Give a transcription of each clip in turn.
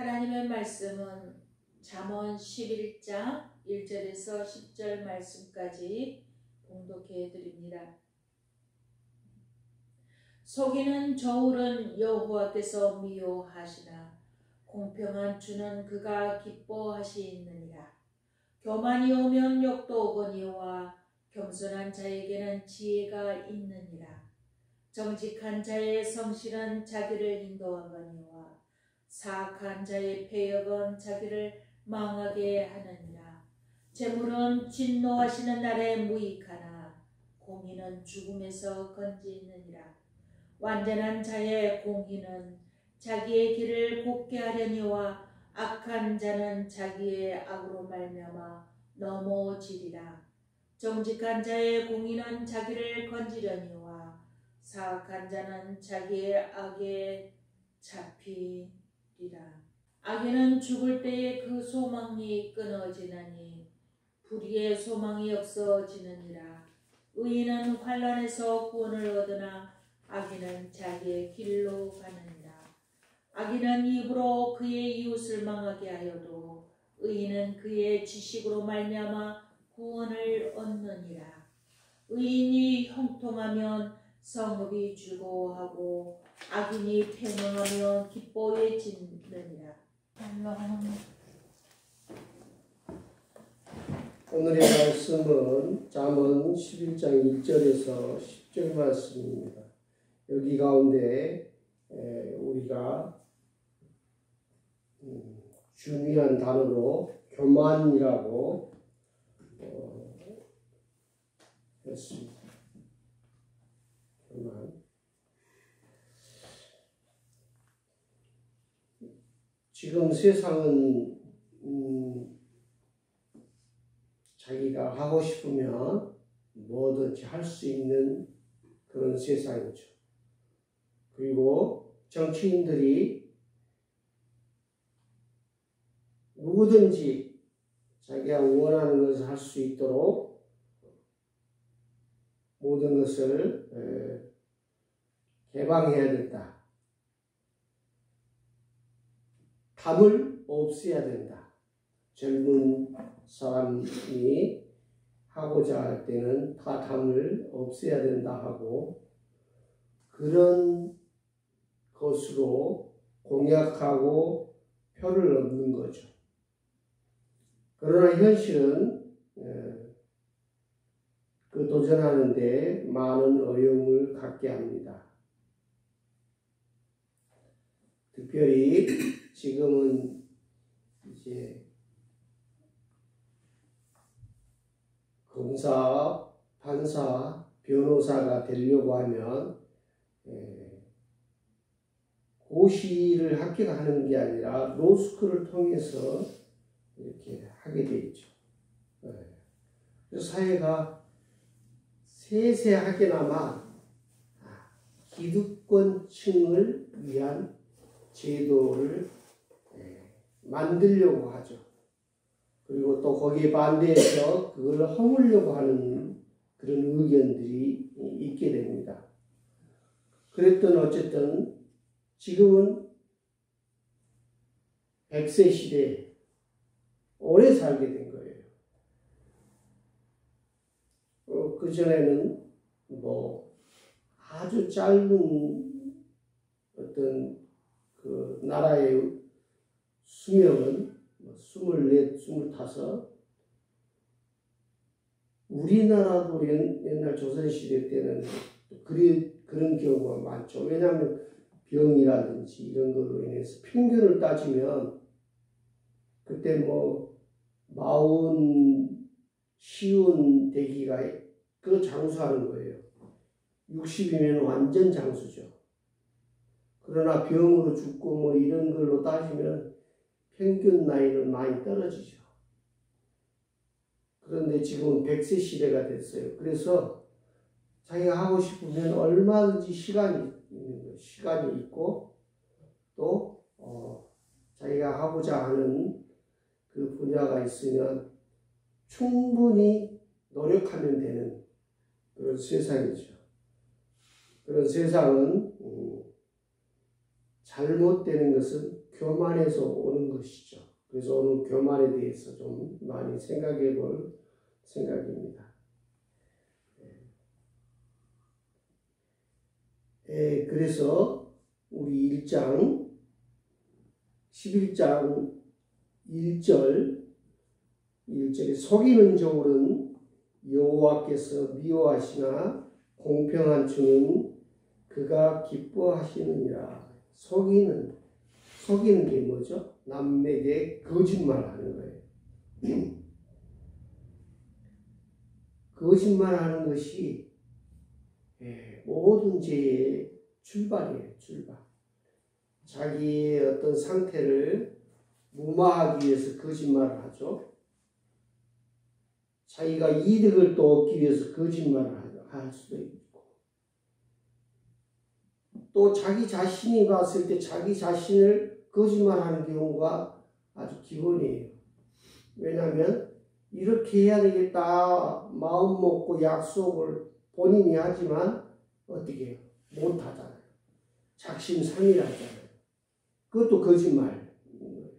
하나님의 말씀은 잠언 11장 1절에서 10절 말씀까지 봉독해 드립니다. 속이는 저울은 여호와께서 미워하시나 공평한 주는 그가 기뻐하시느니라. 교만이 오면 욕도 오거니와 겸손한 자에게는 지혜가 있느니라. 정직한 자의 성실은 자기를 인도하거니와 사악한 자의 패역은 자기를 망하게 하느니라. 재물은 진노하시는 날에 무익하나 공의는 죽음에서 건지느니라. 완전한 자의 공의는 자기의 길을 곱게 하려니와 악한 자는 자기의 악으로 말미암아 넘어지리라. 정직한 자의 공의는 자기를 건지려니와 사악한 자는 자기의 악에 잡히리라. 악인은 죽을 때에 그 소망이 끊어지나니 불의의 소망이 없어지느니라. 의인은 환난에서 구원을 얻으나 악인은 자기의 길로 가느니라. 악인은 입으로 그의 이웃을 망하게 하여도 의인은 그의 지식으로 말미암아 구원을 얻느니라. 의인이 형통하면 성읍이 즐거워하고 악인이 패망하면 기뻐해지느니라. 오늘의 말씀은 잠언 11장 1절에서 10절 말씀입니다. 여기 가운데 우리가 중요한 단어로 교만이라고 했습니다. 교만. 지금 세상은 자기가 하고 싶으면 뭐든지 할 수 있는 그런 세상이죠. 그리고 정치인들이 누구든지 자기가 원하는 것을 할 수 있도록 모든 것을 개방해야 된다. 탐을 없애야 된다. 젊은 사람이 하고자 할 때는 다 탐을 없애야 된다 하고 그런 것으로 공약하고 표를 얻는 거죠. 그러나 현실은 그 도전하는데 많은 어려움을 갖게 합니다. 특별히 지금은 이제 검사, 판사, 변호사가 되려고 하면 고시를 합격하는 게 아니라 로스쿨을 통해서 이렇게 하게 돼 있죠. 그래서 사회가 세세하게나마 기득권층을 위한 제도를 만들려고 하죠. 그리고 또 거기에 반대해서 그걸 허물려고 하는 그런 의견들이 있게 됩니다. 그랬던 어쨌든 지금은 100세 시대에 오래 살게 된 거예요. 그전에는 뭐 아주 짧은 어떤 그 나라의 수명은 24, 25 우리나라도 옛날 조선시대 때는 그런 경우가 많죠. 왜냐하면 병이라든지 이런 걸로 인해서 평균을 따지면 그때 뭐 40, 50 되기가 그 장수하는 거예요. 60이면 완전 장수죠. 그러나 병으로 죽고 뭐 이런 걸로 따지면 평균 나이는 많이 떨어지죠. 그런데 지금은 100세 시대가 됐어요. 그래서 자기가 하고 싶으면 얼마든지 시간이 있는 거예요. 시간이 있고 또 자기가 하고자 하는 그 분야가 있으면 충분히 노력하면 되는 그런 세상이죠. 그런 세상은 잘못되는 것은 교만에서 오는 것이죠. 그래서 오늘 교만에 대해서 좀 많이 생각해 볼 생각입니다. 그래서 우리 11장 1절에 속이는 저울은 여호와께서 미워하시나 공평한 주는 그가 기뻐하시느니라. 속이는 게 뭐죠? 남에게 거짓말하는 거예요. 거짓말하는 것이 모든 죄의 출발이에요. 출발. 자기의 어떤 상태를 무마하기 위해서 거짓말을 하죠. 자기가 이득을 또 얻기 위해서 거짓말을 할 수도 있고, 또 자기 자신이 봤을 때 자기 자신을 거짓말하는 경우가 아주 기본이에요. 왜냐하면 이렇게 해야 되겠다 마음 먹고 약속을 본인이 하지만 어떻게 해요? 못하잖아요. 작심삼일하잖아요. 그것도 거짓말인 거예요.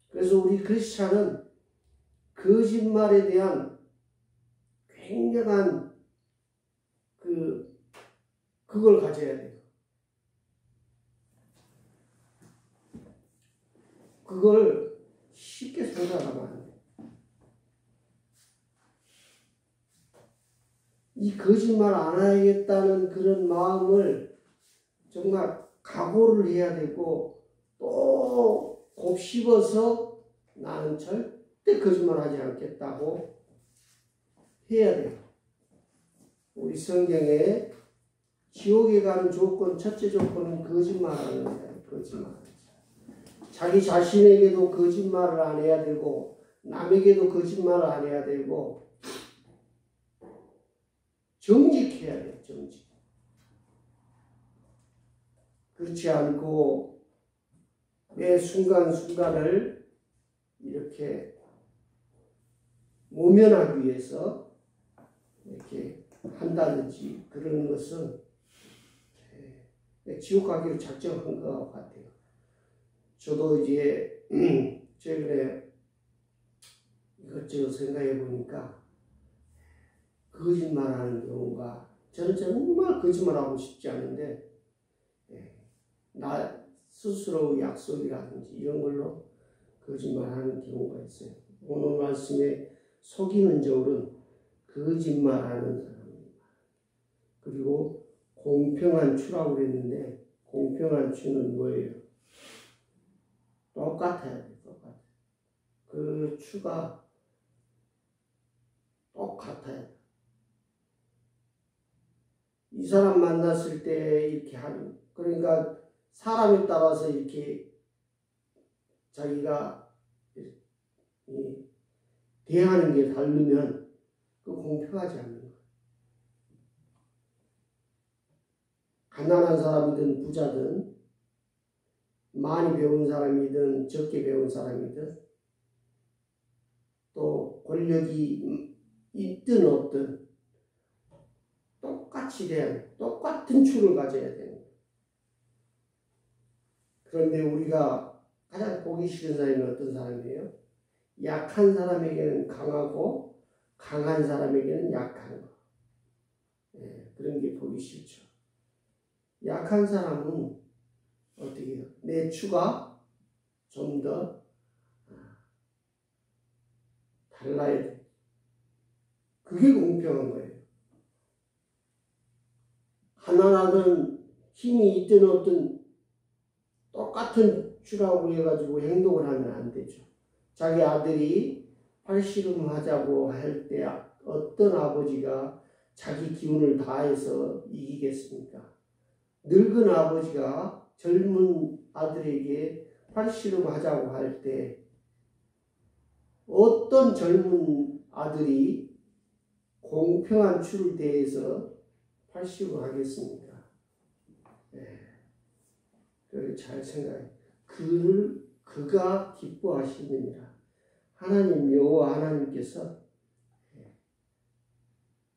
그래서 우리 크리스찬은 거짓말에 대한 굉장한 그걸 가져야 돼요. 그걸 쉽게 생각하면 안 돼요. 이 거짓말 안 하겠다는 그런 마음을 정말 각오를 해야 되고, 또 곱씹어서 나는 절대 거짓말 하지 않겠다고 해야 돼요. 우리 성경에 지옥에 가는 조건, 첫째 조건은 거짓말하는 거예요. 거짓말. 자기 자신에게도 거짓말을 안 해야 되고, 남에게도 거짓말을 안 해야 되고, 정직해야 돼요. 정직. 그렇지 않고 매 순간순간을 이렇게 모면하기 위해서 이렇게 한다든지 그러는 것은 지옥 가기로 작정한 것 같아요. 저도 이제 최근에 이것저것 생각해 보니까 거짓말하는 경우가, 저는 정말 거짓말하고 싶지 않은데 나 스스로 약속이라든지 이런 걸로 거짓말하는 경우가 있어요. 오늘 말씀에 속이는 저울은 거짓말하는 사람입니다. 그리고 공평한 추라고 그랬는데, 공평한 추는 뭐예요? 똑같아야 돼요. 똑같아요. 그 추가 똑같아야 돼요. 이 사람 만났을 때 이렇게 하는, 그러니까 사람에 따라서 이렇게 자기가 대하는 게 다르면 그 공평하지 않는 거예요. 가난한 사람이든 부자든, 많이 배운 사람이든 적게 배운 사람이든, 또 권력이 있든 없든 똑같이 똑같은 추를 가져야 되는 거예요. 그런데 우리가 가장 보기 싫은 사람이 어떤 사람이에요? 약한 사람에게는 강하고 강한 사람에게는 약한 거. 그런 게 보기 싫죠. 약한 사람은 어떻게 해요? 내 추가 좀 더 달라야 돼. 그게 공평한 거예요. 가난하든 힘이 있든 없든 똑같은 추라고 해가지고 행동을 하면 안 되죠. 자기 아들이 팔씨름 하자고 할 때 어떤 아버지가 자기 기운을 다해서 이기겠습니까? 늙은 아버지가 젊은 아들에게 팔씨름 하자고 할 때 어떤 젊은 아들이 공평한 추를 대해서 팔씨름 하겠습니까? 그걸 잘 생각해. 그가 기뻐하시느니라. 하나님 여호와 하나님께서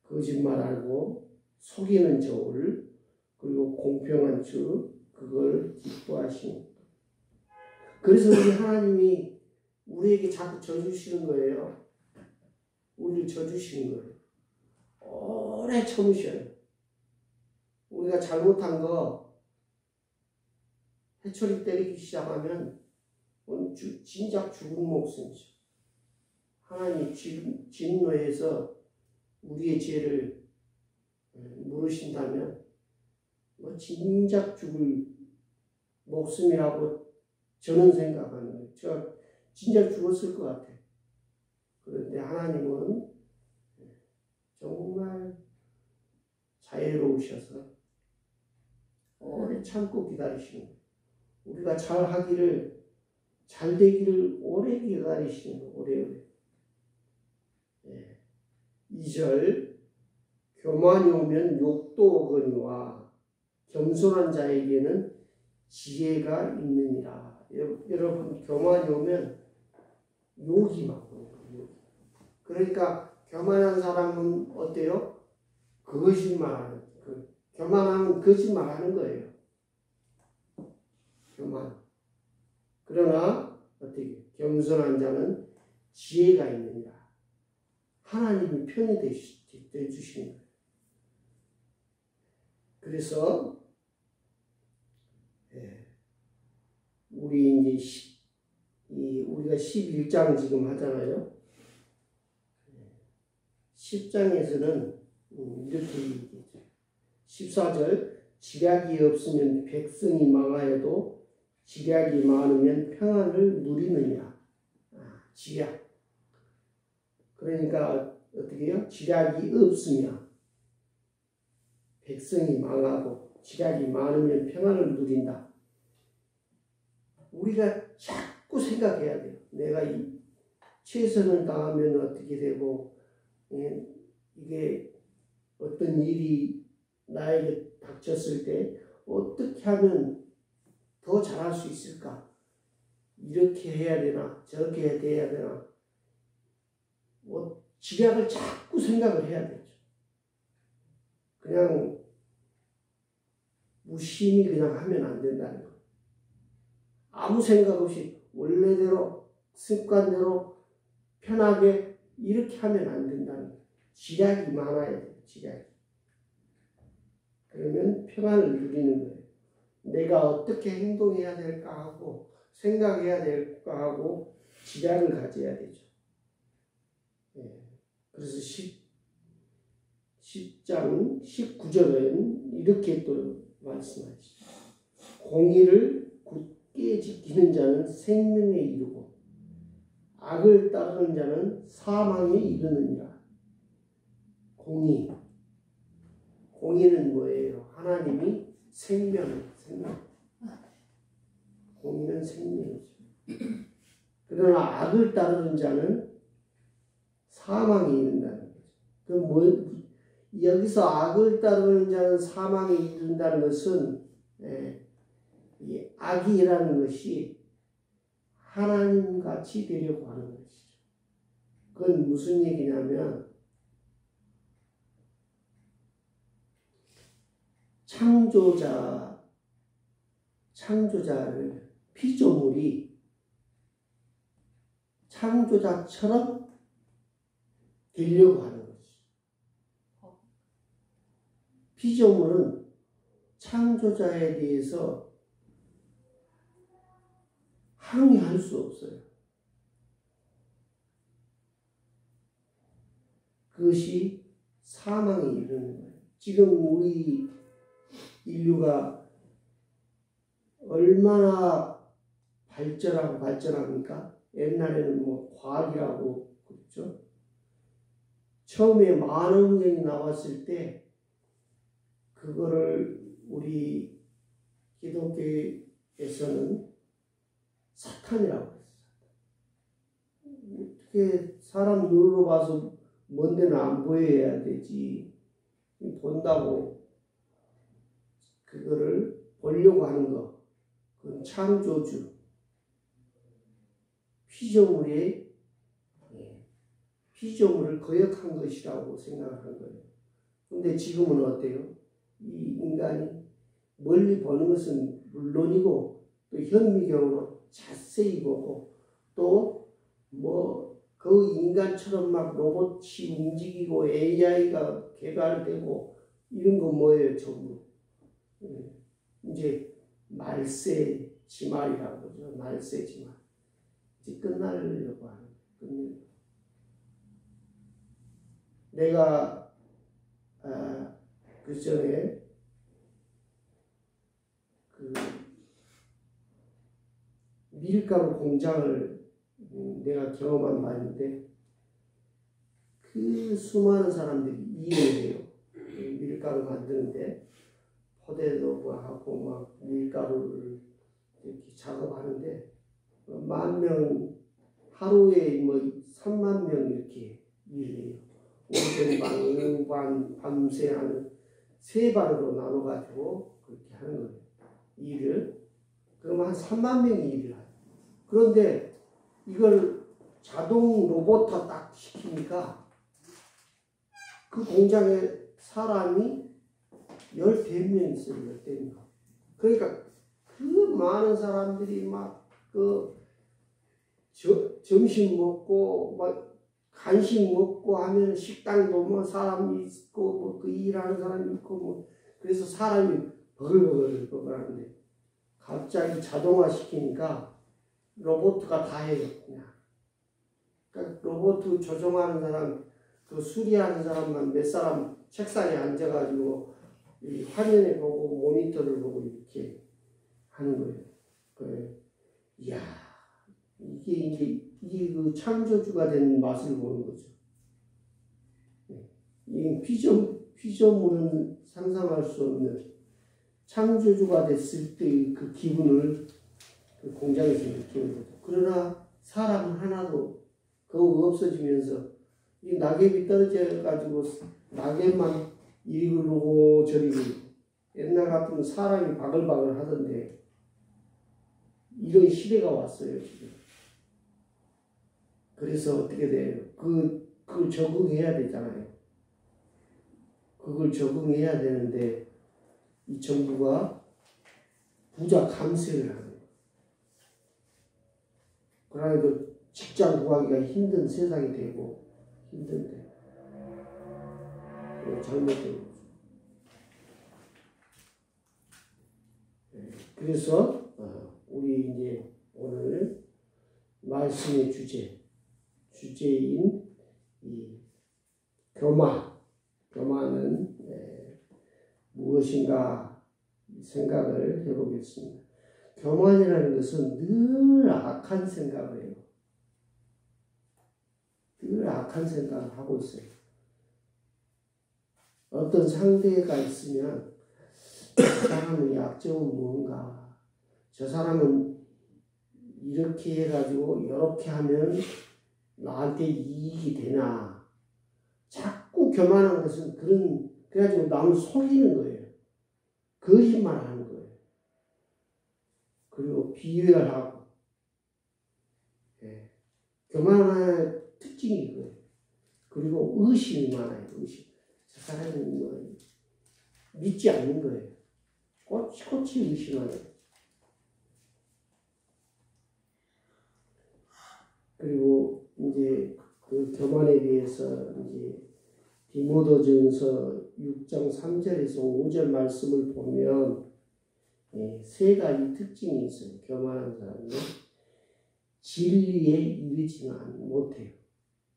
거짓말하고 속이는 저울, 그리고 공평한 주, 그걸 기뻐하십니다. 그래서 우리 하나님이 우리에게 자꾸 져주시는 거예요. 우리를 져주시는 거예요. 오래 참으셔요. 우리가 잘못한 거 해초리 때리기 시작하면 진작 죽은 목숨이죠. 하나님이 진노해서 우리의 죄를 물으신다면 진작 죽을 목숨이라고 저는 생각하는 거예요. 제가 진작 죽었을 것 같아요. 그런데 하나님은 정말 자애로우셔서 오래 참고 기다리시는 거예요. 우리가 잘 되기를 오래 기다리시는 거예요. 오래오래. 2절 교만이 오면 욕도 오거니와 겸손한 자에게는 지혜가 있느니라. 여러분 교만이 오면 욕이 막 오는 거예요. 그러니까 교만한 사람은 어때요? 거짓말하는 교만하면 거짓말하는 거예요. 교만. 그러나 어떻게 겸손한 자는 지혜가 있느니라. 하나님이 편이 되주시는 거예요. 그래서 우리 이제 우리가 11장 지금 하잖아요. 10장에서는 이렇게 얘기했죠. 14절 지략이 없으면 백성이 망하여도 지략이 많으면 평안을 누리느냐. 지략. 그러니까 어떻게 해요? 지략이 없으면 백성이 망하고 지략이 많으면 평안을 누린다. 우리가 자꾸 생각해야 돼요. 내가 이 최선을 다하면 어떻게 되고 이게 어떤 일이 나에게 닥쳤을 때 어떻게 하면 더 잘할 수 있을까? 이렇게 해야 되나? 저렇게 해야 되나? 지략을 자꾸 생각을 해야 되죠. 그냥 무심히 그냥 하면 안 된다는 거예요. 아무 생각 없이 원래대로 습관대로 편하게 이렇게 하면 안 된다는 거예요. 지략이 많아야 돼요. 지략이. 그러면 평안을 누리는 거예요. 내가 어떻게 행동해야 될까 하고 생각해야 될까 하고 지략을 가져야 되죠. 그래서 10장 19절은 이렇게 또 말씀하시죠. 공의를 굳게 지키는 자는 생명에 이르고 악을 따르는 자는 사망에 이르느니라. 공의는 뭐예요? 하나님이 생명. 공의는 생명이죠. 그러나 악을 따르는 자는 사망에 이른다는 거죠. 여기서 악을 따르는 자는 사망에 이른다는 것은 이 악이라는 것이 하나님같이 되려고 하는 것이죠. 그건 무슨 얘기냐면 창조자를 피조물이 창조자처럼 되려고 하는 것이죠. 피조물은 창조자에 대해서 항의할 수 없어요. 그것이 사망에 이르는 거예요. 지금 우리 인류가 얼마나 발전합니까? 옛날에는 과학이라고 그랬죠. 처음에 만원경이 나왔을 때 그거를 우리 기독교에서는 사탄이라고 했어요. 어떻게 사람 눈으로 봐서 먼 데는 안 보여야 되지. 본다고 그거를 보려고 하는 거. 그건 창조주. 피조물을 거역한 것이라고 생각하는 거예요. 근데 지금은 어때요? 이 인간이 멀리 보는 것은 물론이고 또 현미경으로 자세히 보고 또 뭐 그 인간처럼 막 로봇이 움직이고 AI가 개발되고 이런 거 뭐예요 전부. 이제 말세 지말이라고 그러죠. 말세 지말. 이제 끝나려고 하는 거예요. 내가 그 전에 그 밀가루 공장을 내가 경험한 바인데 그 수많은 사람들이 일을 해요. 밀가루 만드는데 포대도 하고 막 밀가루를 이렇게 작업하는데 10,000명 하루에 뭐 30,000명 이렇게 일해요. 오전반, 오후반, 밤새 하는 세 반으로 나눠가지고 그렇게 하는 거예요. 일을. 그럼 한 30,000명이 일을 해요. 그런데 이걸 자동 로봇 딱 시키니까 그 공장에 사람이 15명 있어요. 15명. 그러니까 그 많은 사람들이 막 그 점심 먹고 막 간식 먹고 하면 식당도 뭐 사람이 있고 뭐 그 일하는 사람이 있고 뭐 그래서 사람이 버글버글하는데 갑자기 자동화 시키니까 로봇가 다 해요. 그냥. 그러니까 로봇 조종하는 사람, 그 수리하는 사람만 몇 사람 책상에 앉아가지고 이 화면에 보고 모니터를 보고 이렇게 하는 거예요. 그래. 이야, 이게 그 창조주가 된 맛을 보는 거죠. 이 피조물은 상상할 수 없는 창조주가 됐을 때 그 기분을 그 공장에서 느끼는 거죠. 그러나 사람은 하나도 그거 없어지면서 이 낙엽이 떨어져 가지고 낙엽만 이리고 저리고 옛날 같으면 사람이 바글바글 하던데 이런 시대가 왔어요 지금. 그래서 어떻게 돼요? 그걸 적응해야 되잖아요. 그걸 적응해야 되는데 이 정부가 부자 감세를 하는 거예요. 그러니까 직장 구하기가 힘든 세상이 되고 힘든데 잘못된 거죠. 그래서 우리 이제 오늘 말씀의 주제인 이 교만은 무엇인가 생각을 해보겠습니다. 교만이라는 것은 늘 악한 생각을 해요. 늘 악한 생각을 하고 있어요. 어떤 상대가 있으면 저 사람의 약점은 뭔가, 저 사람은 이렇게 해가지고 이렇게 하면 나한테 이익이 되나, 자꾸 교만하는 것은 그래가지고 남을 속이는 거예요. 거짓말하는 거예요. 그리고 비유를 하고, 교만의 특징이 이거예요. 그리고 의심이 많아요. 의심. 저 사람은 뭐 믿지 않는 거예요. 꼬치꼬치 의심하는. 그리고 이제 그 교만에 대해서 이제 디모데전서 6장 3절에서 5절 말씀을 보면 세 가지 특징이 있어요. 교만한 사람은 진리에 이르지만 못해요.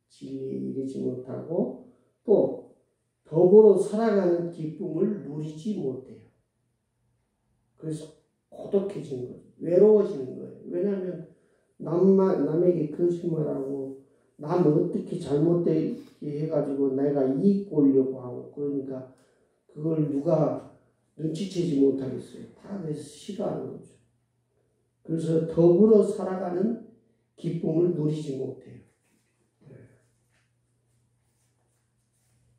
진리에 이르지 못하고 또 더불어 살아가는 기쁨을 누리지 못해요. 그래서 고독해지는 거예요. 외로워지는 거예요. 왜냐하면 남에게 거짓말하고 남 어떻게 잘못되게 해가지고 내가 이익 보려고 하고 그러니까 그걸 누가 눈치채지 못하겠어요. 다 그래서 싫어하는 거죠. 그래서 더불어 살아가는 기쁨을 누리지 못해요.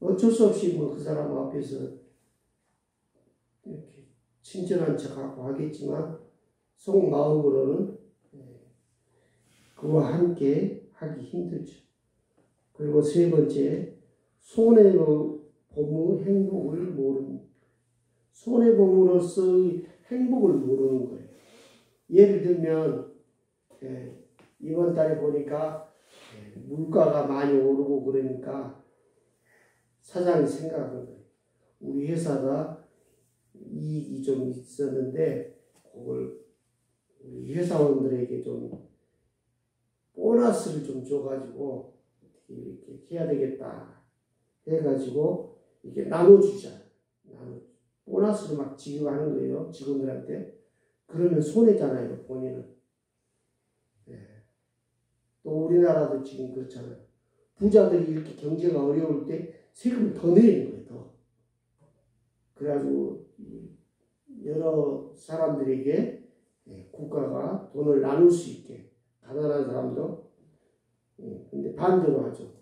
어쩔 수 없이 뭐 그 사람 앞에서 이렇게 친절한 척하고 하겠지만 속마음으로는 그와 함께 하기 힘들죠. 그리고 세 번째, 손해보무 행복을 모르는, 손해보무로서의 행복을 모르는 거예요. 예를 들면 이번 달에 보니까 물가가 많이 오르고 그러니까 사장이 생각한 거예요. 우리 회사가 이익이 좀 있었는데 그걸 우리 회사원들에게 좀 보너스를 좀 줘가지고 이렇게 해야 되겠다 해가지고 이렇게 나눠주자. 보너스를 막 지급하는 거예요. 직원들한테. 그러면 손해잖아요. 본인은. 또 우리나라도 지금 그렇잖아요. 부자들이 이렇게 경제가 어려울 때 세금을 더 내는 거예요. 더. 그래가지고 여러 사람들에게 국가가 돈을 나눌 수 있게 가난한 사람도 근데 반대로 하죠.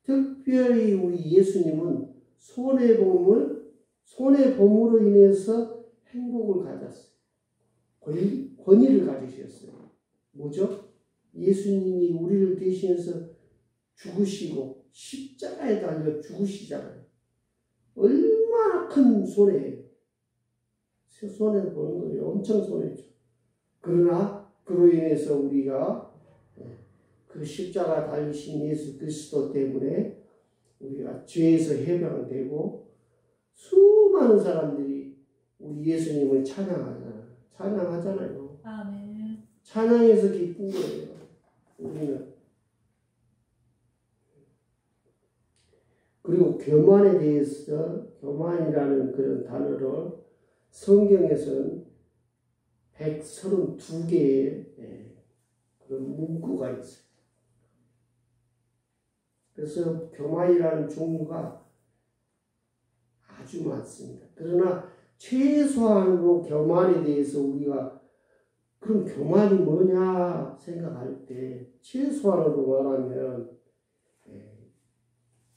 특별히 우리 예수님은 손해봄으로 인해서 행복을 가졌어요. 권위를 가지셨어요. 뭐죠? 예수님이 우리를 대신해서 죽으시고 십자가에 달려 죽으시잖아요. 얼마나 큰 손해예요. 손해를 보는 거예요. 엄청 손해죠. 그러나 그로 인해서 우리가 그 십자가 달리신 예수 그리스도 때문에 우리가 죄에서 해방되고 수많은 사람들이 우리 예수님을 찬양하잖아요. 아멘. 찬양해서 기쁜 거예요. 우리는. 그리고 교만에 대해서 교만이라는 그런 단어를 성경에서는 132개의 그런 문구가 있어요. 그래서 교만이라는 종류가 아주 많습니다. 그러나 최소한으로 교만에 대해서 우리가 그럼 교만이 뭐냐 생각할 때 최소한으로 말하면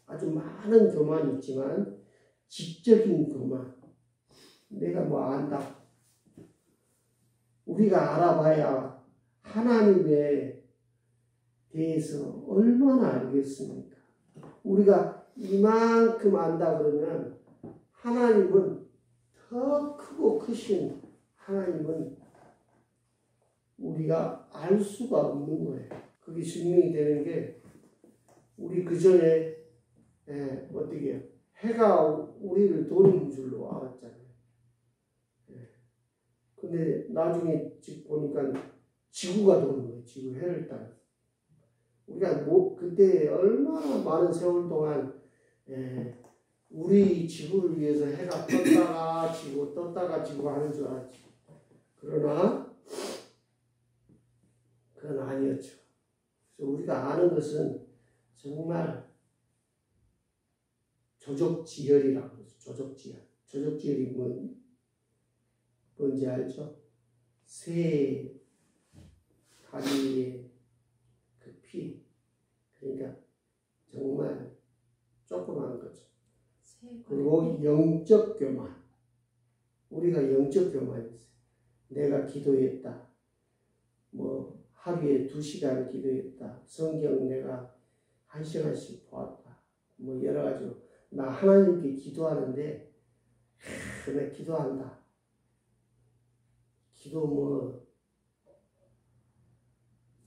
아주 많은 교만이 있지만 지적인 교만. 내가 뭐 안다. 우리가 알아봐야 하나님에 대해서 얼마나 알겠습니까? 우리가 이만큼 안다 그러면 하나님은 더 크고 크신 하나님은 우리가 알 수가 없는 거예요. 그게 증명이 되는 게 우리 그 전에 어떻게 해요? 해가 우리를 도는 줄로 알았잖아요. 근데 나중에 보니까 지구가 도는 거예요. 지구 해를 따라. 우리가 그때 얼마나 많은 세월 동안 우리 지구를 위해서 해가 떴다가 지고 떴다가 지고 하는 줄 알았지. 그러나 그건 아니었죠. 그래서 우리가 아는 것은 정말 조족지혈이라고 하죠. 조족지혈. 조족지혈이 뭔지 알죠? 새 다리의 그 피. 그러니까 정말 조그마한 거죠. 그리고 영적 교만. 우리가 영적 교만이 있어요. 내가 기도했다. 뭐 하루에 2시간 기도했다. 성경 내가 1시간씩 보았다. 뭐 여러 가지로 나 하나님께 기도하는데 내가 기도한다. 기도 뭐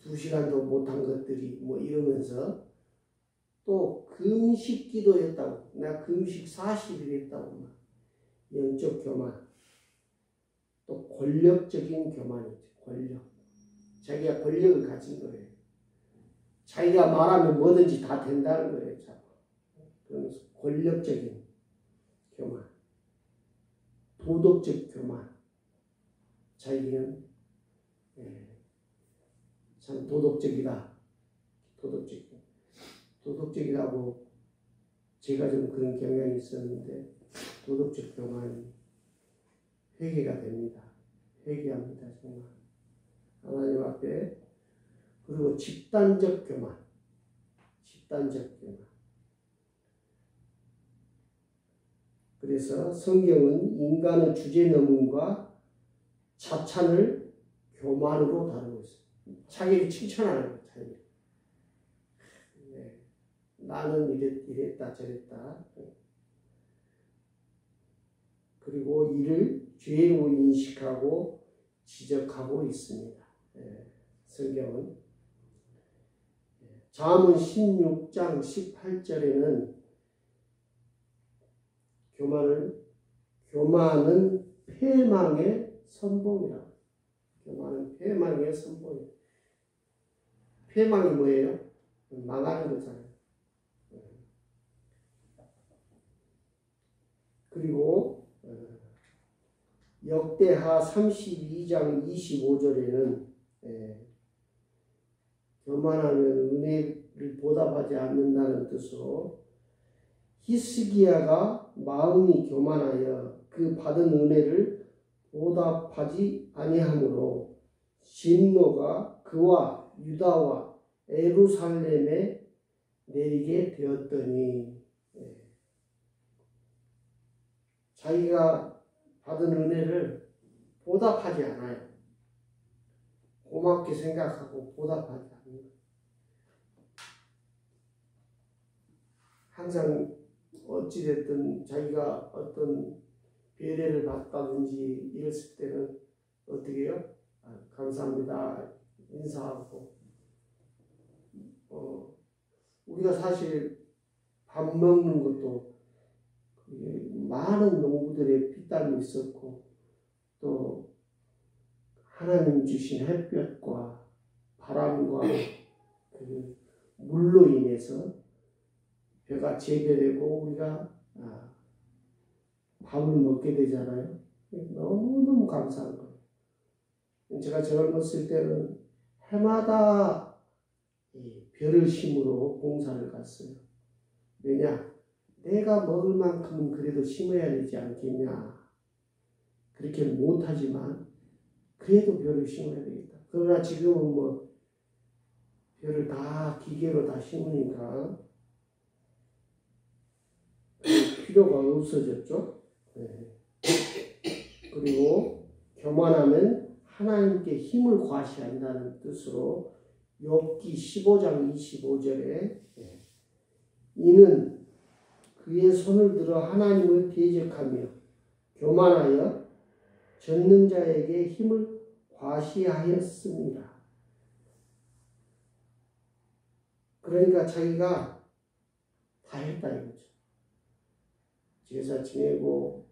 2시간도 못한 것들이 뭐 이러면서 또 금식 기도했다고. 내가 금식 40일 했다고. 영적 교만. 또 권력적인 교만이죠. 권력. 자기가 권력을 가진 거예요. 자기가 말하면 뭐든지 다 된다는 거예요. 그러면서 권력적인 교만. 도덕적 교만. 자기는 참 도덕적이다. 도덕적이라고 제가 좀 그런 경향이 있었는데 도덕적 교만이 회개가 됩니다. 회개합니다. 정말. 하나님 앞에. 그리고 집단적 교만. 그래서 성경은 인간의 주제넘음과 자찬을 교만으로 다루고 있어요. 자기를 칭찬하는 거예요. 자기. 나는 이랬다 저랬다. 그리고 이를 죄로 인식하고 지적하고 있습니다. 성경은. 잠언 16장 18절에는 교만은 패망의 선봉이라. 교만은 패망의 선봉이라. 패망이 뭐예요? 망하는 거잖아요. 그리고 역대하 32장 25절에는 교만하면 은혜를 보답하지 않는다는 뜻으로 히스기야가 마음이 교만하여 그 받은 은혜를 보답하지 아니하므로 진노가 그와 유다와 예루살렘에 내리게 되었더니 자기가 받은 은혜를 보답하지 않아요. 고맙게 생각하고 보답하지 않는 거예요. 항상 어찌됐든 자기가 어떤 배려를 받다든지 이랬을 때는 어떻게 해요? 감사합니다. 인사하고. 우리가 사실 밥 먹는 것도 많은 농부들의 피땀이 있었고 또 하나님 주신 햇볕과 바람과 그 물로 인해서 배가 재배되고 우리가 밥을 먹게 되잖아요. 너무너무 감사한 거예요. 제가 젊었을 때는 해마다 별을 심으러 봉사를 갔어요. 왜냐? 내가 먹을 만큼은 그래도 심어야 되지 않겠냐. 그렇게는 못하지만 그래도 별을 심어야 되겠다. 그러나 지금은 뭐 별을 다 기계로 다 심으니까 필요가 없어졌죠. 그리고 교만하면 하나님께 힘을 과시한다는 뜻으로 욥기 15장 25절에 이는 그의 손을 들어 하나님을 대적하며 교만하여 전능자에게 힘을 과시하였습니다. 그러니까 자기가 다 했다 이거죠. 제사 지내고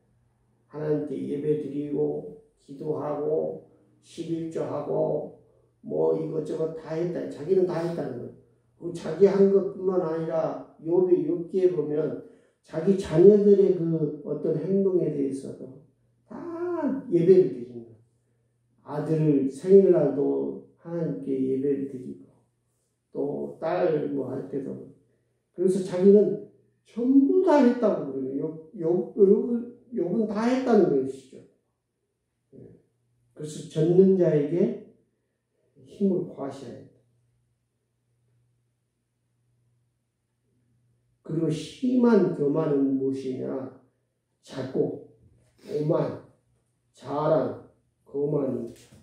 하나님께 예배 드리고 기도하고 11조하고 뭐 이것저것 다 했다. 자기는 다 했다는 거예요. 그 자기 한 것뿐만 아니라 욥기에 보면 자기 자녀들의 그 어떤 행동에 대해서도 다 예배를 드리는 거예요. 아들 생일날도 하나님께 예배를 드리고 또 딸 뭐 할 때도 그래서 자기는 전부 다 했다고 그래요. 욥은 다 했다는 것이죠. 그래서 전능자에게 힘을 과시해야 된다. 그리고 심한 교만은 무엇이냐? 자고, 오만, 자랑, 거만이죠.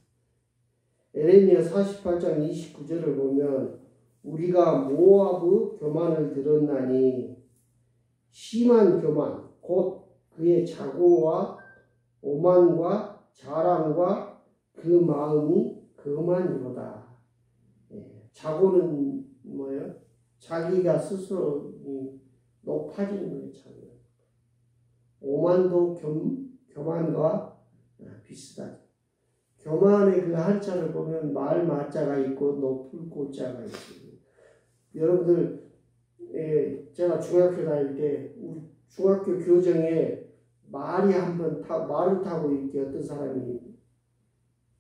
에레미야 48장 29절을 보면 우리가 모압의 교만을 들었나니 심한 교만, 곧 그의 자고와 오만과 자랑과 그 마음이 거만이로다. 자고는 뭐예요? 자기가 스스로 높아지는 거예요. 자기가. 오만도 교만과 비슷하죠. 교만의 그 한자를 보면 말 마자가 있고 높을 고자가 있어요. 여러분들 제가 중학교 다닐 때 우리 중학교 교정에 말을 타고 이렇게 어떤 사람이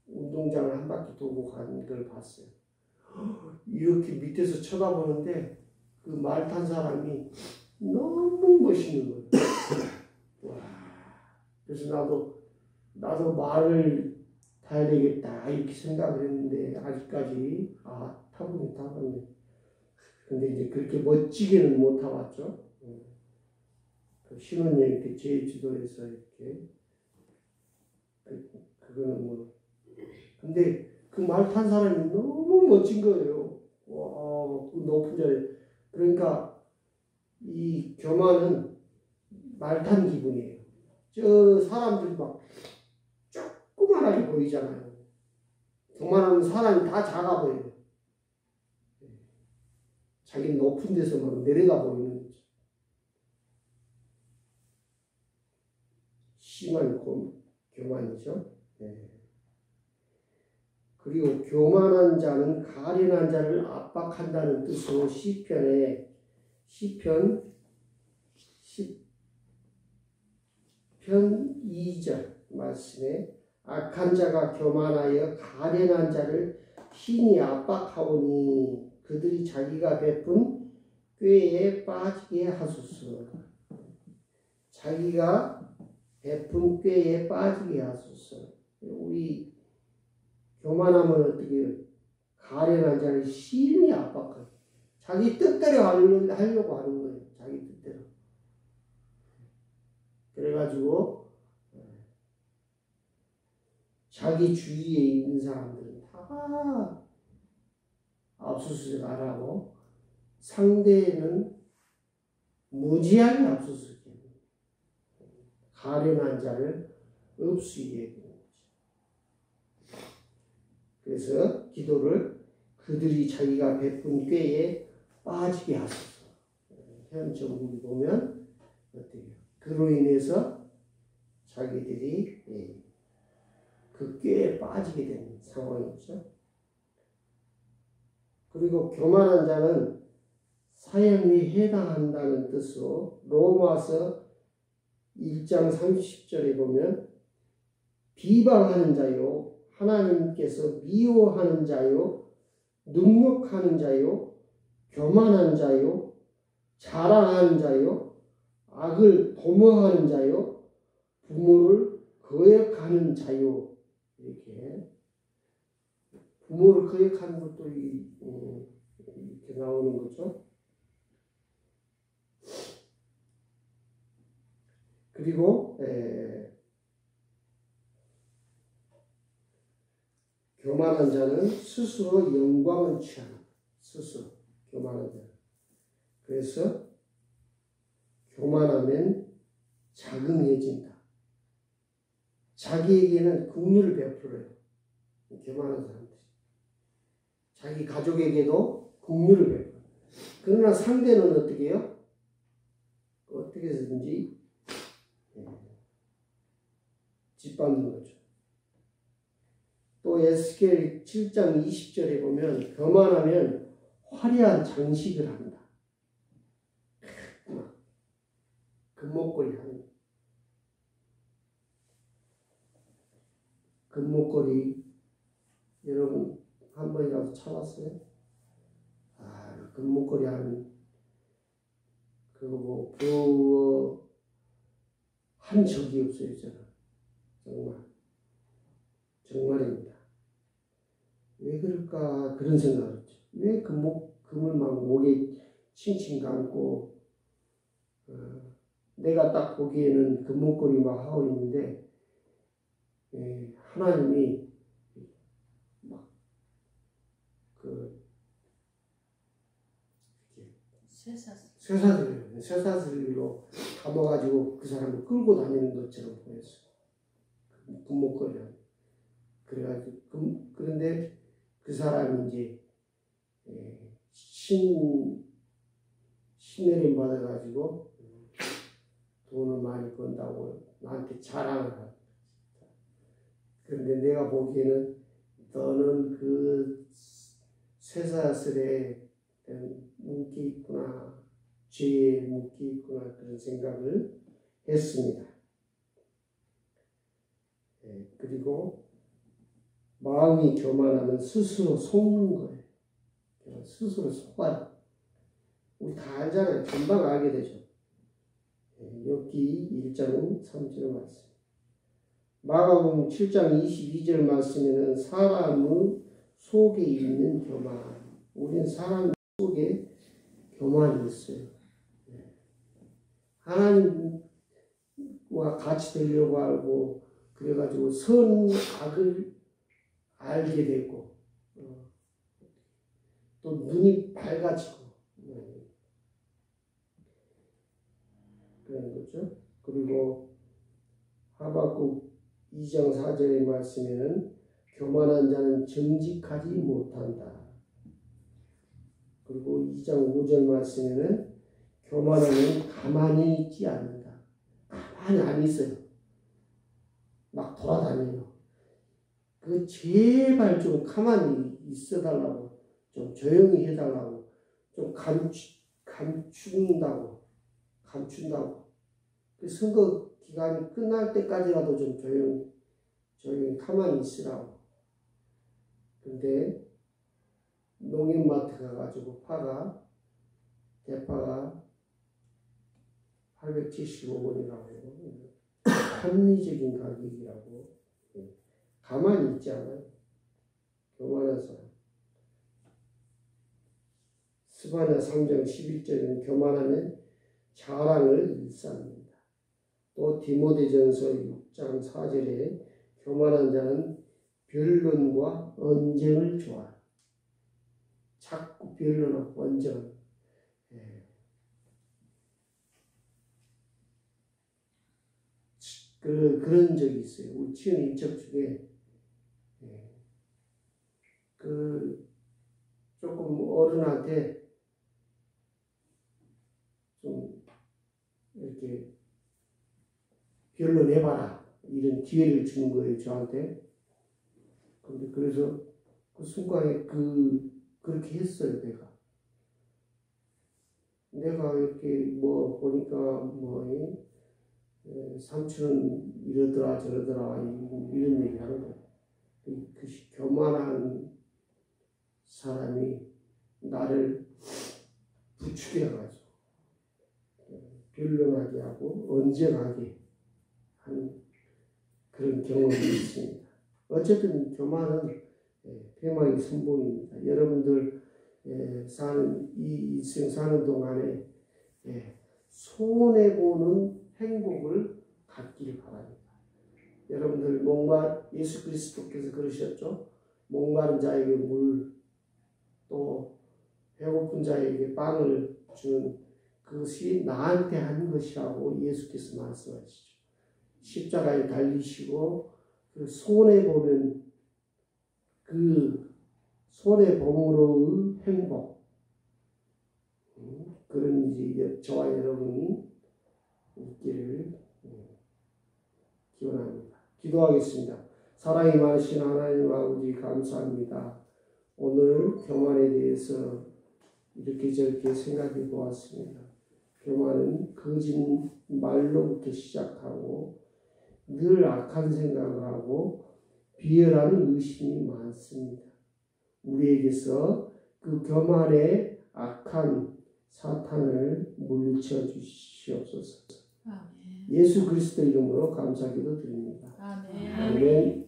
운동장을 한 바퀴 돌고 가는 걸 봤어요. 이렇게 밑에서 쳐다보는데 그 말 탄 사람이 너무 멋있는 거예요. 와. 그래서 나도 말을 타야 되겠다 이렇게 생각을 했는데 아직까지 타봤네. 근데 이제 그렇게 멋지게는 못 타봤죠. 신혼여행 때 제주도에서 이렇게 그거는 뭐 근데 그 말 탄 사람이 너무 멋진 거예요. 와, 그 높은 자리. 그러니까 이 교만은 말 탄 기분이에요. 저 사람들이 막 조그만하게 보이잖아요. 교만하면 사람이 다 작아 보여요. 자기 높은 데서만 내려다 보이는 거죠. 심한 교만이죠. 네. 그리고 교만한 자는 가련한 자를 압박한다는 뜻으로 시편 2절 말씀에 악한 자가 교만하여 가련한 자를 신이 압박하오니 그들이 자기가 베푼 꾀에 빠지게 하소서. 자기가 베푼 꾀에 빠지게 하소서. 우리 교만하면 어떻게 해요? 가련한 자를 신이 압박하고 자기 뜻대로 하려고 하는 거예요. 자기 뜻대로. 그래가지고 자기 주위에 있는 사람들은 다 압수수색 안 하고 상대는 무지하게 압수수색해요. 가련한 자를 없이게 되는 거죠. 그래서 기도를 그들이 자기가 베푼 꾀에 빠지게 하소서. 현 정국이 보면 어때요? 그로 인해서 자기들이 그 꾀에 빠지게 되는 상황이죠. 그리고 교만한 자는 사형에 해당한다는 뜻으로 로마서 1장 30절에 보면 비방하는 자요, 하나님께서 미워하는 자요, 능욕하는 자요, 교만한 자요, 자랑하는 자요, 악을 도모하는 자요, 부모를 거역하는 자요. 이렇게 부모를 거역하는 것도 이렇게 나오는 거죠. 그리고 교만한 자는 스스로 영광을 취하는 스스로 교만한 자는. 그래서 교만하면 자긍해진다. 자기에게는 긍휼을 베풀어요. 교만한 사람들이. 자기 가족에게도 긍휼을 베풀어요. 그러나 상대는 어떻게 해요? 어떻게 해서든지 짓밟는 거죠. 또 에스겔 7장 20절에 보면 교만하면 화려한 장식을 한다. 금목걸이 하는 거. 금목걸이 여러분 한 번이라도 차봤어요? 금목걸이 하는 그거 뭐 한 적이 없어요. 저는 정말입니다. 왜 그럴까 그런 생각을 했죠. 왜 금을 막 목에 칭칭 감고 내가 딱 보기에는 금목걸이 막 하고 있는데 하나님이 막 쇠사슬로 감아가지고 그 사람을 끌고 다니는 것처럼 보였어요. 금목걸이. 그래가지고 그런데 그 사람이 이제 신내림 받아가지고 돈을 많이 번다고 나한테 자랑을 하고. 그런데 내가 보기에는 너는 그 쇠사슬에 묶여 있구나, 죄에 묶여 있구나 그런 생각을 했습니다. 그리고 마음이 교만하면 스스로 속는 거예요. 스스로 속아요. 우리 다 알잖아요. 금방 알게 되죠. 욥기 1장 3절 말씀. 마가복음 7장 22절 말씀에는 사람의 속에 있는 교만. 우리는 사람 속에 교만이 있어요. 하나님과 같이 되려고 하고 그래가지고 선 악을 알게 되고 또 눈이 밝아지고 그런 거죠. 그리고 하박국 2장 4절의 말씀에는 교만한 자는 정직하지 못한다. 그리고 2장 5절 말씀에는 교만하면 가만히 있지 않는다. 가만히 안 있어요. 막 돌아다녀요. 그 제발 좀 가만히 있어달라고, 좀 조용히 해달라고, 좀 감춘다고. 그 선거 기간이 끝날 때까지라도 좀 조용히 가만히 있으라고. 근데 농협마트 가가지고 대파가 875원이라고 해요. 합리적인 가격이라고. 가만히 있지 않아요. 교만한 사람. 스바냐 3장 11절에는 교만하면 자랑을 일삼는다. 또 디모데전서 6장 4절에 교만한 자는 변론과 언쟁을 좋아한다. 자꾸 변론하고 언쟁을. 그런 적이 있어요. 우리 치유 인척 중에 조금 어른한테 좀 이렇게 변론해봐라 이런 기회를 주는 거예요, 저한테. 근데 그래서 그 순간에 그렇게 했어요, 내가 이렇게 뭐 보니까 삼촌은 이러더라 저러더라 이런 얘기 하는 거예요. 그 교만한 사람이 나를 부추겨가지고 변론하게 하고 언쟁하게 하는 그런 경험이 있습니다. 어쨌든 교만은 패망의 선봉입니다. 여러분들 이 인생 사는 동안에 손해보는 행복을 갖기를 바랍니다. 여러분들 예수 그리스도께서 그러셨죠? 목마른 자에게 물, 또 배고픈 자에게 빵을 주는 그것이 나한테 한 것이라고 예수께서 말씀하시죠. 십자가에 달리시고 그 손해보는 그 손해봄으로의 행복, 그런 이제 저와 여러분이 있기를 기원합니다. 기도하겠습니다. 사랑이 많으신 하나님 아버지 감사합니다. 오늘 교만에 대해서 이렇게 저렇게 생각해 보았습니다. 교만은 거짓 말로부터 시작하고 늘 악한 생각을 하고 비열하는 의심이 많습니다. 우리에게서 그 교만의 악한 사탄을 물리쳐 주시옵소서. 아멘. 예수 그리스도 이름으로 감사기도 드립니다. 아멘. 아멘.